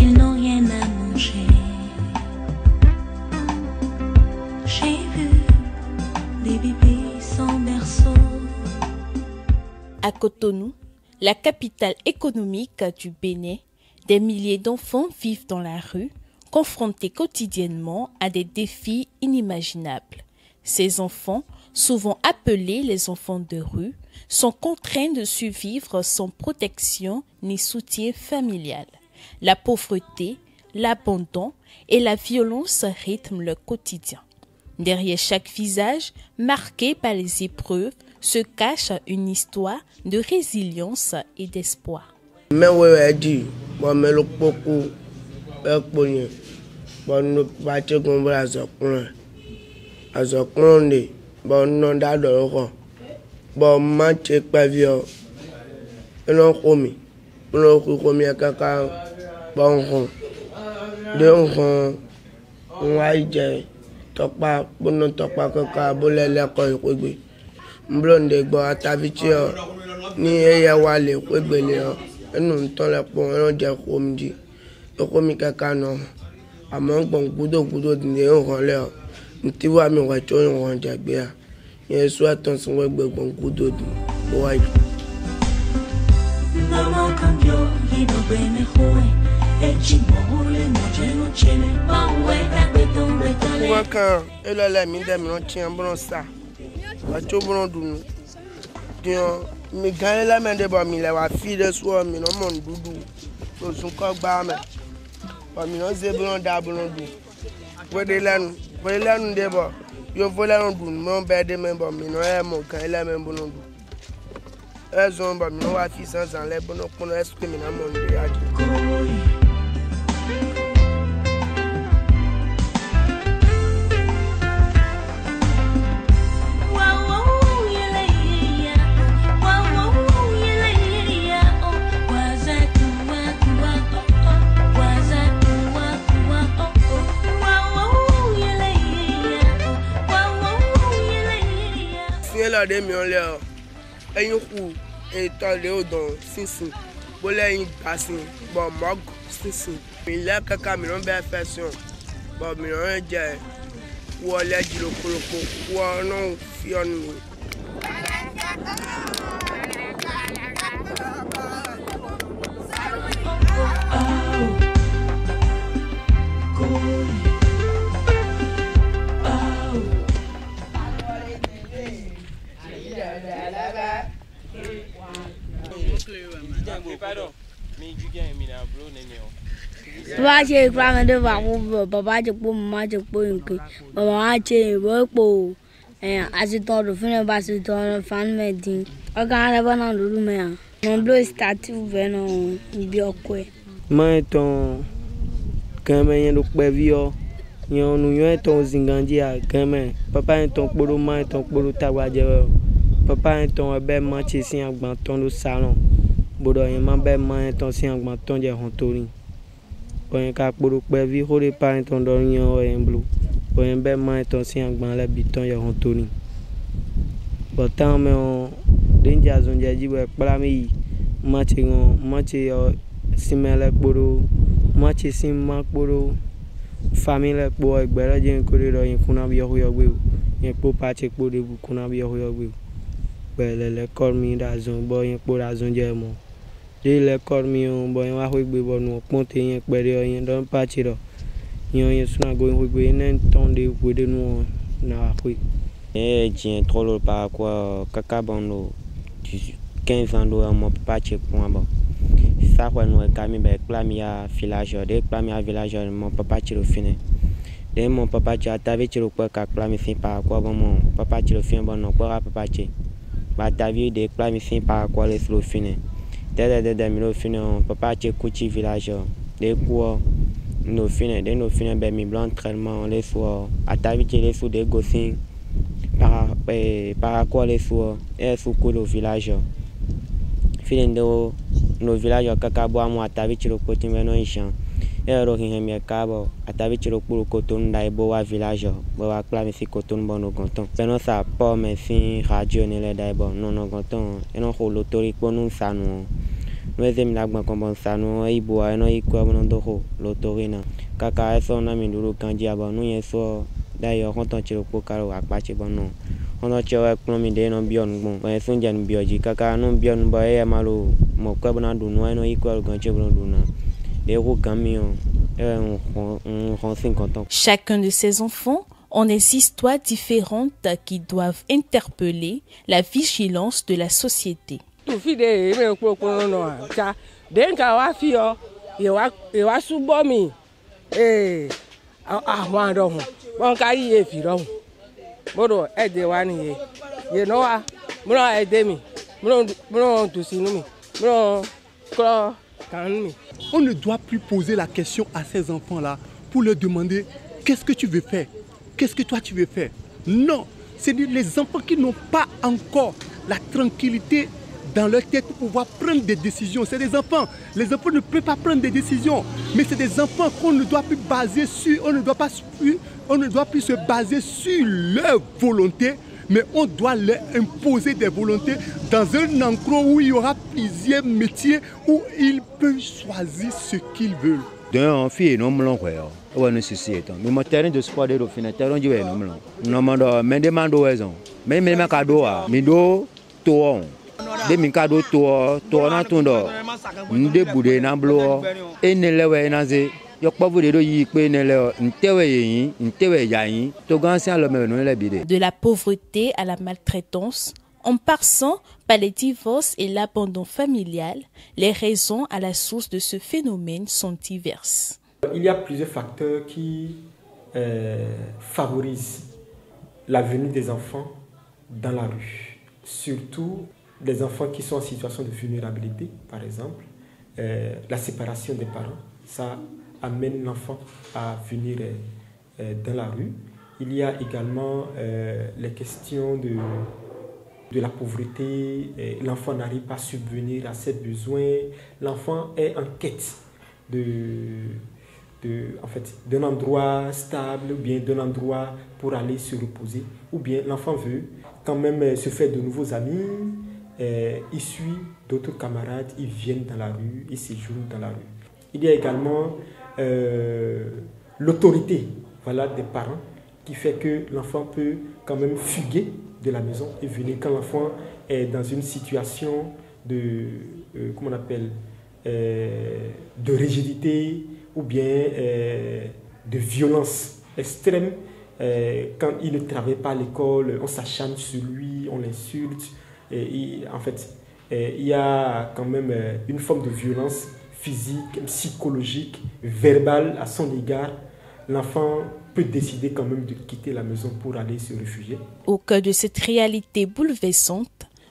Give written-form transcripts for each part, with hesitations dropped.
qu'ils n'ont rien à manger. J'ai vu des bébés sans berceau. À Cotonou, la capitale économique du Bénin, des milliers d'enfants vivent dans la rue, confrontés quotidiennement à des défis inimaginables. Ces enfants, souvent appelés les enfants de rue, sont contraints de survivre sans protection ni soutien familial. La pauvreté, l'abandon et la violence rythment leur quotidien. Derrière chaque visage, marqué par les épreuves, se cache une histoire de résilience et d'espoir. Blonde gbo atavichi o ni eya wale kwegbele o enu nton le po ran je komdi okomi kaka no amo gbon gudo de ran le o nti wa mi wa cho ran jagbe a yen so aton sun we gbon gudo di wa Maman cambio y no bene joe e chimole no cheno chene mawe ta beton betale wa kan elele mi dem ran ti an bron sa wa cho bron dunu dion mi gan la men de ba mi le wa fi de so mi no mon dudu so sun ko gba me ba mi no ze bron da bron du we de lanu de ba yo vo lanu du mo be de men ba mi no e mo kan la men bron du e zo ba mi no wa fi san le bono pono e mi na mon de adi de mi on le eyin ku e to le odon sinsin bo leyin pasin bo mog sinsin mi le kaka mi ron be fashion bo mi ron je wo le jiro koroko wo no fi on mi Ba che kwang de ba ko baba che po mama che po nki baba che bo po asiton do fine ba asiton fan medin o ga na ba na lulu me an mon blo start ve no bi okwe ma ton kama yen do pe vi o yan nu yan ton zinganji a kama papa ton poro ma ton poro tawa je papa ton be ma che sin agban ton do salon bodo yen ma be ma ton sin agban ton je hon tori oyen ka poro pe vi hore pa ton do yan o en blue oyen be ma ton sin agban la bi ton je hon tori botan me on danger zone je jiwe pla mi ma che o simele poro ma che sim ma poro famille po egbere je ko ro yin kuna bi yo gbe yin po pa che po de bu kuna bi yo gbe pele le kor mi da zon bo yin po da zon je mo je le kor mi on bo yin wa ho gbe bo nu pon te yin pere yin don pa chi ro yin suna go yin gbe nen ton de bu de nu na ho jien trop lo par quoi kaka bando 15 ans do mo pa che point bon ça quoi nous kami be klamia village de klamia village mon papa tiro fine de mon papa ti atave tiro kwa ka klami fin par quoi bon mon papa tiro fin bon non kwa papa ti ba tavi de klami fin par quoi le slow fine de mi fine papa ti kuchi village de quoi no fine be mi blanc traitement les soir atave ti les sous de gossin par quoi les soir et sous le village fine de no village kaka bo amu atabi chiro koti meno ishan ero hin mi kabo atabi chiro kuro koton dai bo wa village bo wa klami fi koton bono gonton peno sa po me fin radio ne le dai bo no gonton eno ko lotori ko nun sanu nous aimons la banque comme ça nous y boire nous y quoi bon doko l'autorina kaka eso na minduru kanji aba nous y so d'ailleurs quand on tire pour caro à pache bon non on a tire pour mi de non bion bon ben son jan bioji kaka non bion ba e malo mo quoi bon do nous y quoi ganche bon do na et ro camion on 50 ans. Chacun de ces enfants ont des histoires différentes qui doivent interpeller la vigilance de la société. On ne doit plus poser la question à ces enfants-là pour leur demander qu'est-ce que tu veux faire, qu'est-ce que toi tu veux faire. Non, c'est les enfants qui n'ont pas encore la tranquillité dans leur tête pour pouvoir prendre des décisions. C'est des enfants. Les enfants ne peuvent pas prendre des décisions, mais c'est des enfants qu'on ne doit plus baser sur, on ne doit plus se baser sur leur volonté, mais on doit leur imposer des volontés dans un enclos où il y aura plusieurs métiers où ils peuvent choisir ce qu'ils veulent. D'un fille non blanc quoi. Ouais ne ceci étant. Mais mon terrain de sport de l'office terrain du non blanc. Non mando mais demande raison. Mais cadeau a. Mi do to. De mi cadeau to na tondo. Nde bude na blo. Enelewe na ze. De la pauvreté à la maltraitance, en passant par les divorces et l'abandon familial, les raisons à la source de ce phénomène sont diverses. Il y a plusieurs facteurs qui favorisent la venue des enfants dans la rue. Surtout des enfants qui sont en situation de vulnérabilité, par exemple, la séparation des parents, ça amène l'enfant à venir dans la rue. Il y a également les questions de la pauvreté. L'enfant n'arrive pas à subvenir à ses besoins. L'enfant est en quête d'un endroit stable, ou bien d'un endroit pour aller se reposer. Ou bien l'enfant veut quand même se faire de nouveaux amis. Il suit d'autres camarades, ils viennent dans la rue, ils séjournent dans la rue. Il y a également l'autorité des parents qui fait que l'enfant peut quand même fuguer de la maison et venir quand l'enfant est dans une situation de rigidité ou bien de violence extrême. Quand il ne travaille pas à l'école, on s'acharne sur lui, on l'insulte. Il y a quand même une forme de violence physique, psychologique, verbale à son égard. L'enfant peut décider quand même de quitter la maison pour aller se réfugier. Au cœur de cette réalité bouleversante,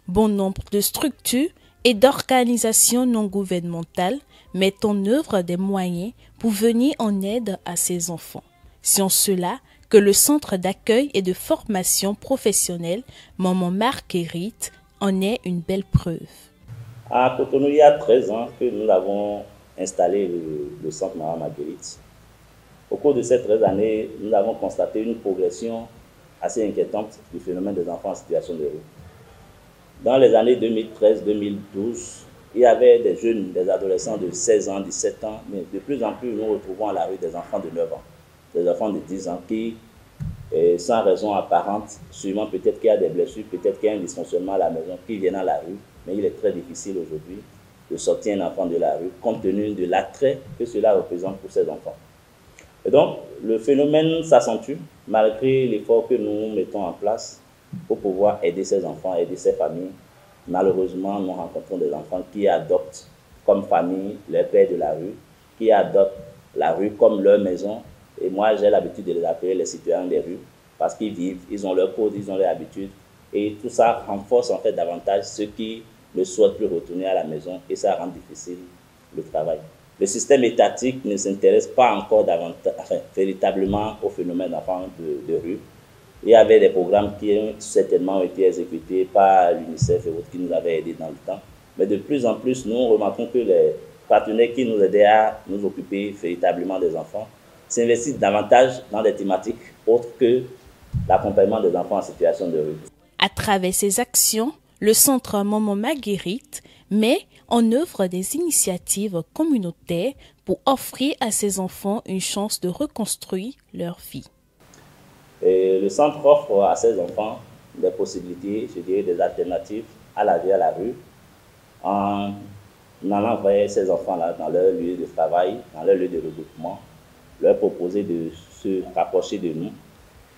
bon nombre de structures et d'organisations non gouvernementales mettent en œuvre des moyens pour venir en aide à ces enfants. C'est en cela que le Centre d'accueil et de formation professionnelle Maman Marguerite en est une belle preuve. À Cotonou, il y a 13 ans que nous avons installé le centre Maman Marguerite. Au cours de ces 13 années, nous avons constaté une progression assez inquiétante du phénomène des enfants en situation de rue. Dans les années 2013-2012, il y avait des jeunes, des adolescents de 16 ans, 17 ans, mais de plus en plus, nous retrouvons à la rue des enfants de 9 ans, des enfants de 10 ans qui, sans raison apparente, sûrement peut-être qu'il y a des blessures, peut-être qu'il y a un dysfonctionnement à la maison, qui viennent à la rue. Mais il est très difficile aujourd'hui de sortir un enfant de la rue compte tenu de l'attrait que cela représente pour ces enfants. Et donc, le phénomène s'accentue malgré l'effort que nous mettons en place pour pouvoir aider ces enfants, aider ces familles. Malheureusement, nous rencontrons des enfants qui adoptent comme famille leur père de la rue, qui adoptent la rue comme leur maison. Et moi, j'ai l'habitude de les appeler les citoyens des rues parce qu'ils vivent, ils ont leur code, ils ont leur habitude. Et tout ça renforce en fait davantage ceux qui ne souhaitent plus retourner à la maison et ça rend difficile le travail. Le système étatique ne s'intéresse pas encore véritablement au phénomène d'enfants de rue. Il y avait des programmes qui certainement ont été exécutés par l'UNICEF et autres qui nous avaient aidés dans le temps. Mais de plus en plus, nous remarquons que les partenaires qui nous aidaient à nous occuper véritablement des enfants s'investissent davantage dans des thématiques autres que l'accompagnement des enfants en situation de rue. À travers ces actions, le Centre Maman Marguerite met en œuvre des initiatives communautaires pour offrir à ces enfants une chance de reconstruire leur vie. Et le centre offre à ces enfants des possibilités, je dirais des alternatives à la vie à la rue, en allant vers ces enfants-là dans leur lieu de travail, dans leur lieu de regroupement, leur proposer de se rapprocher de nous.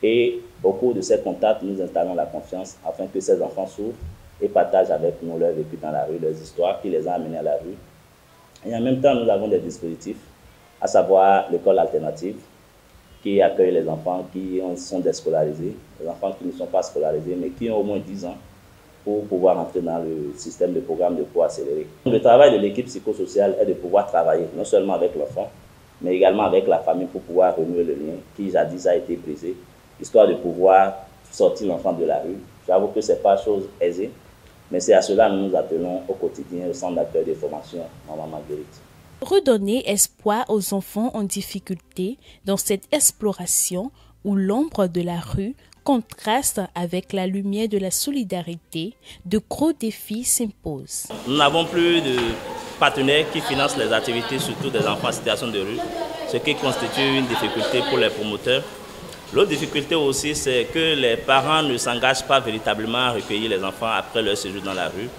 Et au cours de ces contacts, nous installons la confiance afin que ces enfants s'ouvrent et partagent avec nous leur vécu dans la rue, leurs histoires qui les ont amenés à la rue. Et en même temps, nous avons des dispositifs, à savoir l'école alternative, qui accueille les enfants qui sont déscolarisés, les enfants qui ne sont pas scolarisés, mais qui ont au moins 10 ans pour pouvoir entrer dans le système de programme de cours accéléré. Le travail de l'équipe psychosociale est de pouvoir travailler non seulement avec l'enfant, mais également avec la famille pour pouvoir renouer le lien qui jadis a été brisé, histoire de pouvoir sortir l'enfant de la rue. J'avoue que ce n'est pas chose aisée, mais c'est à cela que nous nous attelons au quotidien au centre d'accueil de formation Maman Marguerite. Redonner espoir aux enfants en difficulté dans cette exploration où l'ombre de la rue contraste avec la lumière de la solidarité, de gros défis s'imposent. Nous n'avons plus de partenaires qui financent les activités, surtout des enfants en situation de rue, ce qui constitue une difficulté pour les promoteurs. L'autre difficulté aussi, c'est que les parents ne s'engagent pas véritablement à recueillir les enfants après leur séjour dans la rue,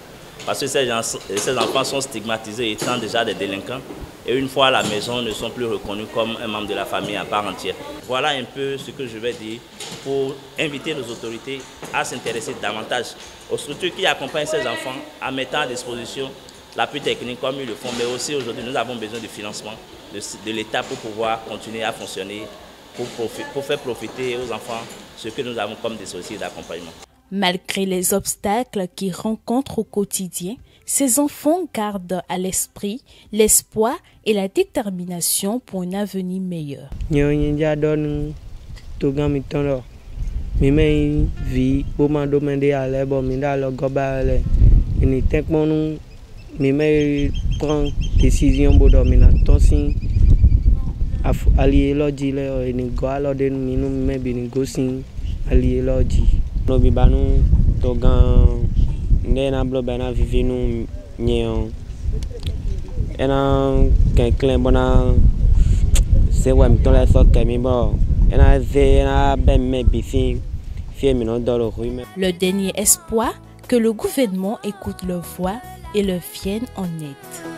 parce que ces enfants sont stigmatisés étant déjà des délinquants et une fois à la maison ne sont plus reconnus comme un membre de la famille à part entière. Voilà un peu ce que je vais dire pour inviter nos autorités à s'intéresser davantage aux structures qui accompagnent ces enfants en mettant à disposition l'appui technique comme ils le font, mais aussi aujourd'hui nous avons besoin de financement de l'État pour pouvoir continuer à fonctionner, pour faire profiter aux enfants ce que nous avons comme dispositifs d'accompagnement. Malgré les obstacles qu'ils rencontrent au quotidien, ces enfants gardent à l'esprit l'espoir et la détermination pour un avenir meilleur. No bibanu to gan ndena blo bana vivinu nyeon ena kenklen bona se wa mi to la so kemi bo ena ze ena ben me bisin fie mi no do lo ruime. Le dernier espoir, que le gouvernement écoute leur voix et leur vienne en aide.